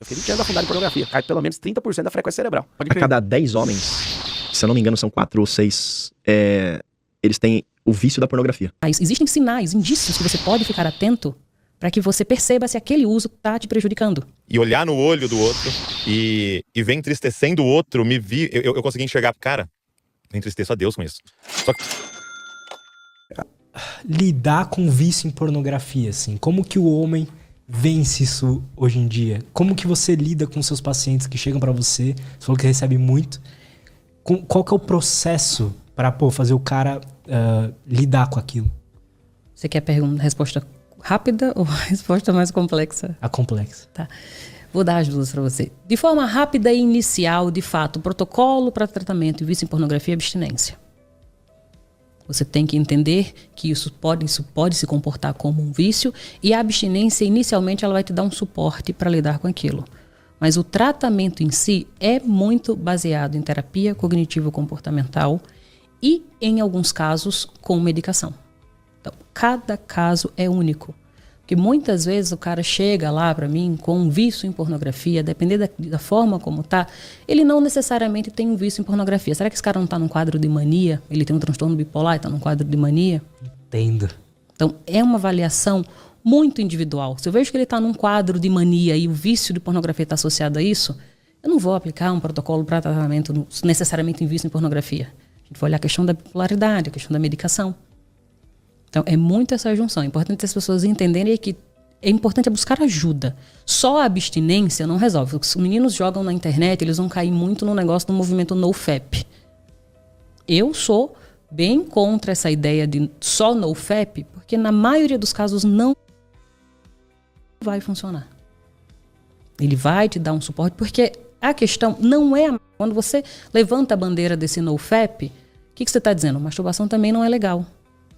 Eu fiquei 20 anos afundado em pornografia. Cai pelo menos 30% da frequência cerebral. A cada 10 homens, se eu não me engano, são 4 ou 6, eles têm o vício da pornografia. Mas existem sinais, indícios que você pode ficar atento para que você perceba se aquele uso está te prejudicando. E olhar no olho do outro e ver entristecendo o outro, eu consegui enxergar, cara, eu entristeço a Deus com isso. Só que... Lidar com vício em pornografia, assim, como que o homem vence isso hoje em dia? Como que você lida com seus pacientes que chegam pra você falou que recebe muito? Qual que é o processo para fazer o cara lidar com aquilo? Você quer resposta rápida ou resposta mais complexa? A complexa. Tá. Vou dar as duas para você. De forma rápida e inicial, de fato, o protocolo para tratamento de vício em pornografia é abstinência. Você tem que entender que isso pode se comportar como um vício, e a abstinência, inicialmente, ela vai te dar um suporte para lidar com aquilo. Mas o tratamento em si é muito baseado em terapia cognitivo-comportamental e, em alguns casos, com medicação. Então, cada caso é único. Porque muitas vezes o cara chega lá para mim com um vício em pornografia, dependendo da forma como tá, ele não necessariamente tem um vício em pornografia. Será que esse cara não tá num quadro de mania? Ele tem um transtorno bipolar e tá num quadro de mania? Entendo. Então, é uma avaliação muito individual. Se eu vejo que ele tá num quadro de mania e o vício de pornografia está associado a isso, eu não vou aplicar um protocolo para tratamento necessariamente em vício em pornografia. A gente vai olhar a questão da bipolaridade, a questão da medicação. Então, é muito essa junção. É importante as pessoas entenderem que é importante buscar ajuda. Só a abstinência não resolve. Os meninos jogam na internet, eles vão cair muito no negócio do movimento NoFap. Eu sou bem contra essa ideia de só NoFap, porque na maioria dos casos não vai funcionar. Ele vai te dar um suporte, porque a questão não é... Quando você levanta a bandeira desse NoFap, o que você está dizendo? Masturbação também não é legal.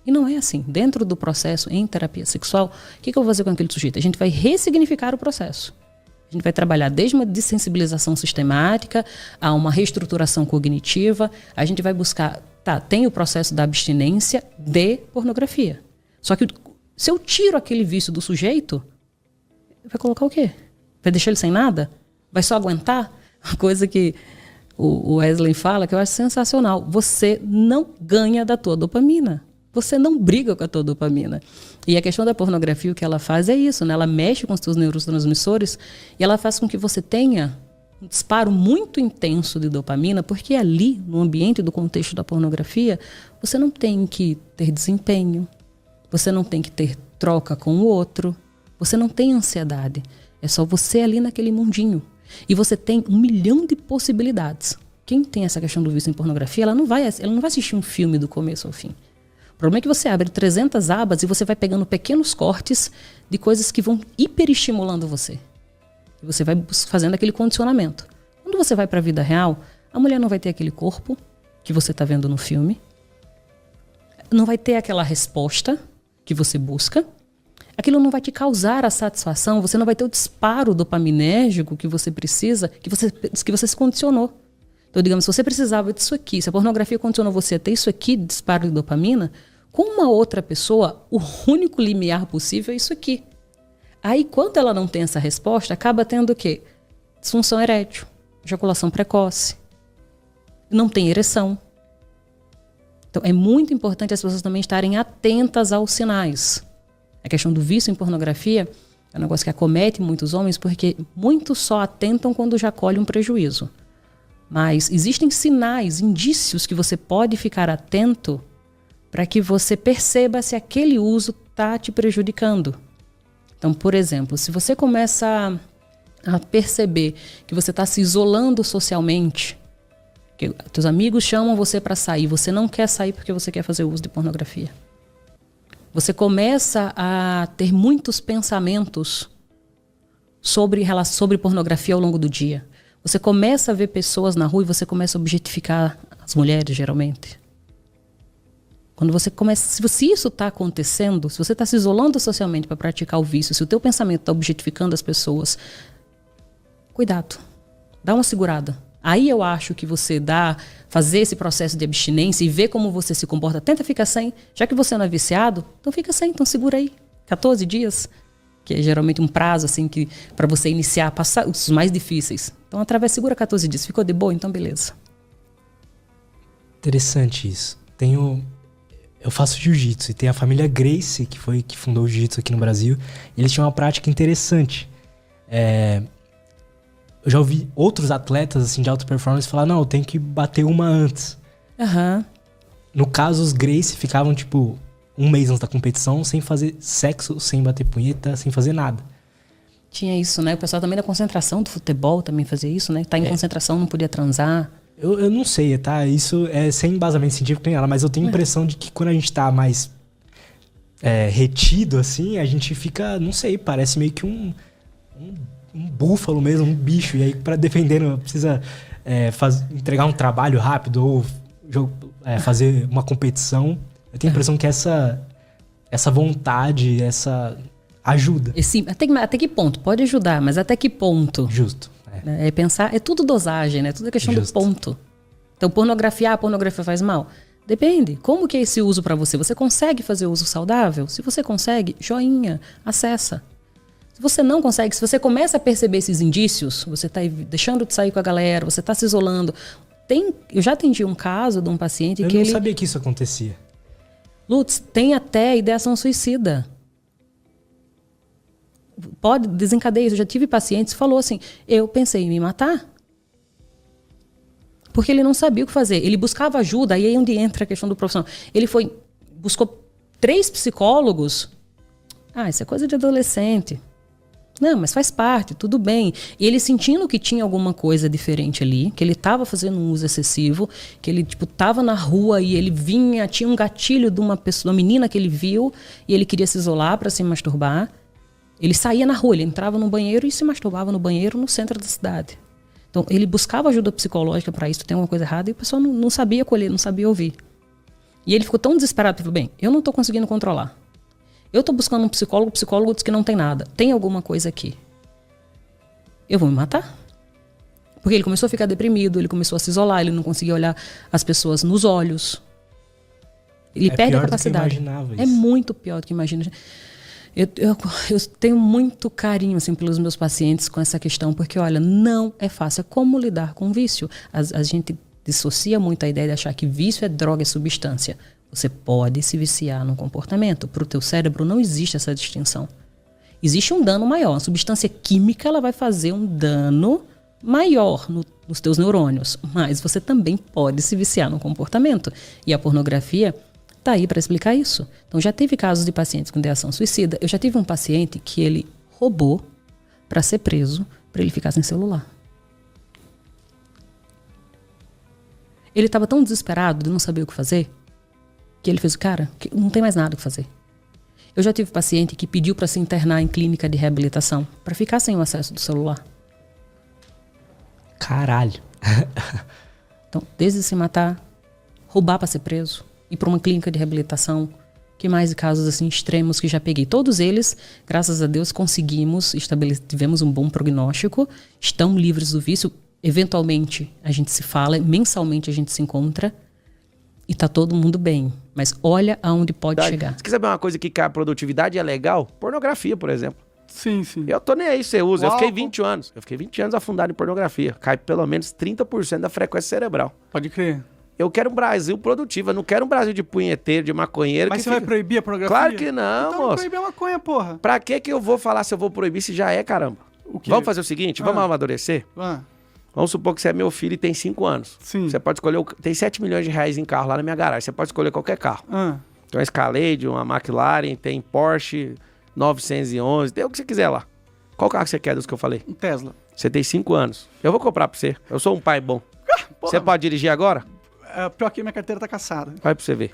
E não é assim. Dentro do processo em terapia sexual, o que eu vou fazer com aquele sujeito? A gente vai ressignificar o processo. A gente vai trabalhar desde uma dessensibilização sistemática a uma reestruturação cognitiva. A gente vai buscar... tem o processo da abstinência de pornografia. Só que se eu tiro aquele vício do sujeito, vai colocar o quê? Vai deixar ele sem nada? Vai só aguentar? Uma coisa que o Wesley fala que eu acho sensacional. Você não ganha da tua dopamina. Você não briga com a tua dopamina. E a questão da pornografia, o que ela faz é isso, né? Ela mexe com os teus neurotransmissores e ela faz com que você tenha um disparo muito intenso de dopamina, porque ali, no ambiente do contexto da pornografia, você não tem que ter desempenho, você não tem que ter troca com o outro, você não tem ansiedade. É só você ali naquele mundinho. E você tem 1 milhão de possibilidades. Quem tem essa questão do vício em pornografia, ela não vai assistir um filme do começo ao fim. O problema é que você abre 300 abas e você vai pegando pequenos cortes de coisas que vão hiperestimulando você. E você vai fazendo aquele condicionamento. Quando você vai para a vida real, a mulher não vai ter aquele corpo que você está vendo no filme. Não vai ter aquela resposta que você busca. Aquilo não vai te causar a satisfação, você não vai ter o disparo dopaminérgico que você precisa, que você se condicionou. Então, digamos, se você precisava disso aqui, se a pornografia condicionou você a ter isso aqui, de disparo de dopamina, com uma outra pessoa, o único limiar possível é isso aqui. Aí, quando ela não tem essa resposta, acaba tendo o quê? Disfunção erétil, ejaculação precoce, não tem ereção. Então, é muito importante as pessoas também estarem atentas aos sinais. A questão do vício em pornografia é um negócio que acomete muitos homens, porque muitos só atentam quando já colhem um prejuízo. Mas existem sinais, indícios que você pode ficar atento para que você perceba se aquele uso está te prejudicando. Então, por exemplo, se você começa a perceber que você está se isolando socialmente, que teus amigos chamam você para sair, você não quer sair porque você quer fazer uso de pornografia. Você começa a ter muitos pensamentos sobre pornografia ao longo do dia. Você começa a ver pessoas na rua e você começa a objetificar as mulheres, geralmente. Quando você começa, se isso está acontecendo, se você está se isolando socialmente para praticar o vício, se o teu pensamento está objetificando as pessoas, cuidado, dá uma segurada. Aí eu acho que você fazer esse processo de abstinência e ver como você se comporta, tenta ficar sem, já que você não é viciado, então fica sem, então segura aí, 14 dias. que é geralmente um prazo assim que para você iniciar, passar os mais difíceis. Então através segura 14 dias. Ficou de boa? Então beleza. Interessante isso. Eu faço jiu-jitsu e tem a família Gracie, que fundou o jiu-jitsu aqui no Brasil. E eles tinham uma prática interessante. Eu já ouvi outros atletas assim, de alta performance falar, não, eu tenho que bater uma antes. Aham. No caso, os Gracie ficavam, tipo, um mês antes da competição, sem fazer sexo, sem bater punheta, sem fazer nada. Tinha isso, né? O pessoal também da concentração do futebol também fazia isso, né? Tá em concentração, não podia transar. Eu não sei, tá? Isso é sem embasamento científico nem nada, mas eu tenho a impressão de que quando a gente tá mais retido, assim, a gente fica, não sei, parece meio que um búfalo mesmo, um bicho. E aí, pra defender, precisa entregar um trabalho rápido ou fazer uma competição. Eu tenho a impressão que essa vontade, essa ajuda. Sim, até que ponto? Pode ajudar, mas até que ponto? Justo. É pensar, é tudo dosagem, né? Tudo é questão do ponto. Então, a pornografia faz mal? Depende. Como que é esse uso para você? Você consegue fazer uso saudável? Se você consegue, joinha, acessa. Se você não consegue, se você começa a perceber esses indícios, você está deixando de sair com a galera, você está se isolando. Eu já atendi um caso de um paciente que eu não sabia que isso acontecia. Lutz, tem até ideação suicida. Pode desencadear isso. Eu já tive pacientes que falou assim, eu pensei em me matar. Porque ele não sabia o que fazer. Ele buscava ajuda, aí é onde entra a questão do profissional. Ele buscou 3 psicólogos. Isso é coisa de adolescente. Não, mas faz parte, tudo bem. E ele sentindo que tinha alguma coisa diferente ali, que ele estava fazendo um uso excessivo, que ele estava na rua e ele tinha um gatilho de uma menina que ele viu e ele queria se isolar para se masturbar. Ele saía na rua, ele entrava no banheiro e se masturbava no banheiro no centro da cidade. Então, ele buscava ajuda psicológica para isso, tem alguma coisa errada, e o pessoal não sabia acolher, não sabia ouvir. E ele ficou tão desesperado, ele falou, bem, eu não estou conseguindo controlar. Eu estou buscando um psicólogo, o psicólogo diz que não tem nada. Tem alguma coisa aqui. Eu vou me matar. Porque ele começou a ficar deprimido, ele começou a se isolar, ele não conseguia olhar as pessoas nos olhos. Ele perde a capacidade. É muito pior do que imagina. Eu tenho muito carinho assim, pelos meus pacientes com essa questão, porque, olha, não é fácil. É como lidar com vício. A gente dissocia muito a ideia de achar que vício é droga, é substância. Você pode se viciar num comportamento. Para o teu cérebro não existe essa distinção. Existe um dano maior. A substância química ela vai fazer um dano maior nos teus neurônios. Mas você também pode se viciar num comportamento. E a pornografia está aí para explicar isso. Então já teve casos de pacientes com ideação suicida. Eu já tive um paciente que ele roubou para ser preso, para ele ficar sem celular. Ele estava tão desesperado de não saber o que fazer, que ele fez, cara, não tem mais nada o que fazer. Eu já tive paciente que pediu para se internar em clínica de reabilitação, para ficar sem o acesso do celular. Caralho. Então, desde se matar, roubar para ser preso, ir para uma clínica de reabilitação, que mais casos assim extremos que já peguei. Todos eles, graças a Deus, conseguimos, tivemos um bom prognóstico, estão livres do vício. Eventualmente, a gente se fala, mensalmente a gente se encontra e tá todo mundo bem. Mas olha aonde pode chegar. Se quiser saber uma coisa que a produtividade é legal, pornografia, por exemplo. Sim, sim. Eu tô nem aí, você usa. Eu fiquei Álcool. 20 anos. Eu fiquei 20 anos afundado em pornografia. Cai pelo menos 30% da frequência cerebral. Pode crer. Eu quero um Brasil produtivo. Eu não quero um Brasil de punheteiro, de maconheiro. Mas que você vai fica... proibir a pornografia? Claro que não, então, moço. proibir a maconha, porra. Pra que eu vou falar se eu vou proibir se já é, caramba? O quê? Vamos fazer o seguinte, vamos amadurecer? Ah, Vamos supor que você é meu filho e tem 5 anos. sim. Você pode escolher... Tem 7 milhões de reais em carro lá na minha garagem. Você pode escolher qualquer carro. Ah, Tem uma Escalade, uma McLaren, tem Porsche 911, tem o que você quiser lá. Qual carro você quer dos que eu falei? um Tesla. Você tem 5 anos. Eu vou comprar pra você. Eu sou um pai bom. Você pode dirigir agora? Pior que minha carteira tá caçada. Vai pra você ver.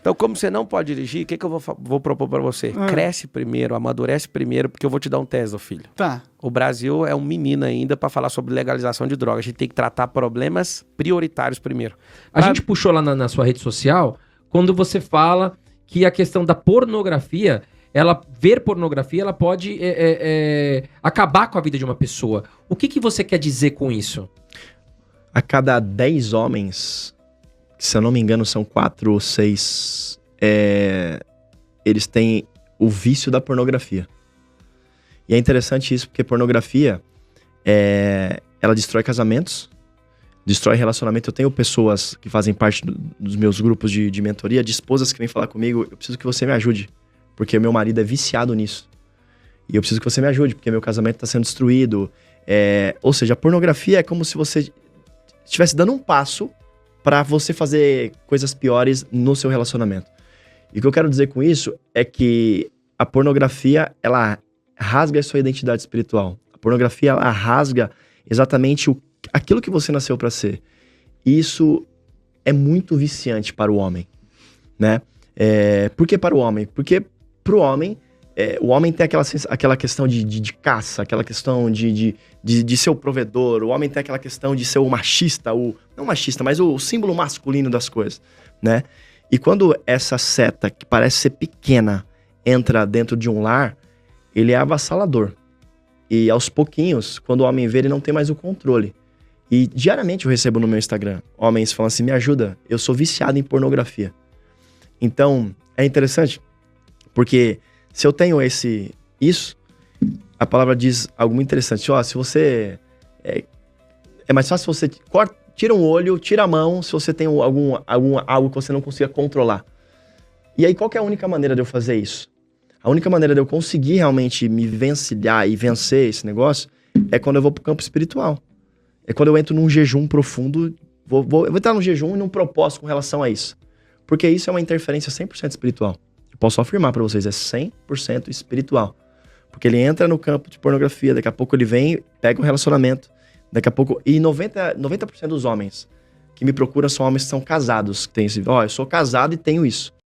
Então, como você não pode dirigir, o que eu vou propor pra você? Cresce primeiro, amadurece primeiro, porque eu vou te dar um Tesla, filho. Tá. O Brasil é um menino ainda pra falar sobre legalização de drogas. A gente tem que tratar problemas prioritários primeiro. A gente puxou lá na sua rede social, quando você fala que a questão da pornografia, ver pornografia, ela pode acabar com a vida de uma pessoa. O que você quer dizer com isso? A cada 10 homens, se eu não me engano são 4 ou 6, eles têm o vício da pornografia. E é interessante isso, porque pornografia, ela destrói casamentos, destrói relacionamento. Eu tenho pessoas que fazem parte dos meus grupos de mentoria, de esposas que vêm falar comigo, eu preciso que você me ajude, porque meu marido é viciado nisso. E eu preciso que você me ajude, porque meu casamento está sendo destruído. Ou seja, a pornografia é como se você estivesse dando um passo para você fazer coisas piores no seu relacionamento. E o que eu quero dizer com isso é que a pornografia, ela rasga a sua identidade espiritual. A pornografia, ela rasga exatamente aquilo que você nasceu para ser. E isso é muito viciante para o homem, né? Por que para o homem? Porque para o homem tem aquela questão de caça, aquela questão de ser o provedor. O homem tem aquela questão de ser o machista, não machista, mas o símbolo masculino das coisas, né? E quando essa seta, que parece ser pequena, entra dentro de um lar, ele é avassalador. E aos pouquinhos, quando o homem vê, ele não tem mais o controle. E diariamente eu recebo no meu Instagram homens falando assim, me ajuda, eu sou viciado em pornografia. Então, é interessante, porque se eu tenho isso, a palavra diz algo muito interessante. Se você... É mais fácil se você tira um olho, tira a mão, se você tem algo que você não consiga controlar. E aí, qual que é a única maneira de eu fazer isso? A única maneira de eu conseguir realmente me vencilhar e vencer esse negócio é quando eu vou pro campo espiritual. É quando eu entro num jejum profundo, eu vou entrar num jejum e num propósito com relação a isso. Porque isso é uma interferência 100% espiritual. Eu posso afirmar para vocês, é 100% espiritual. Porque ele entra no campo de pornografia, daqui a pouco ele vem, pega um relacionamento, daqui a pouco... E 90% dos homens que me procuram são homens que são casados, que têm esse... eu sou casado e tenho isso.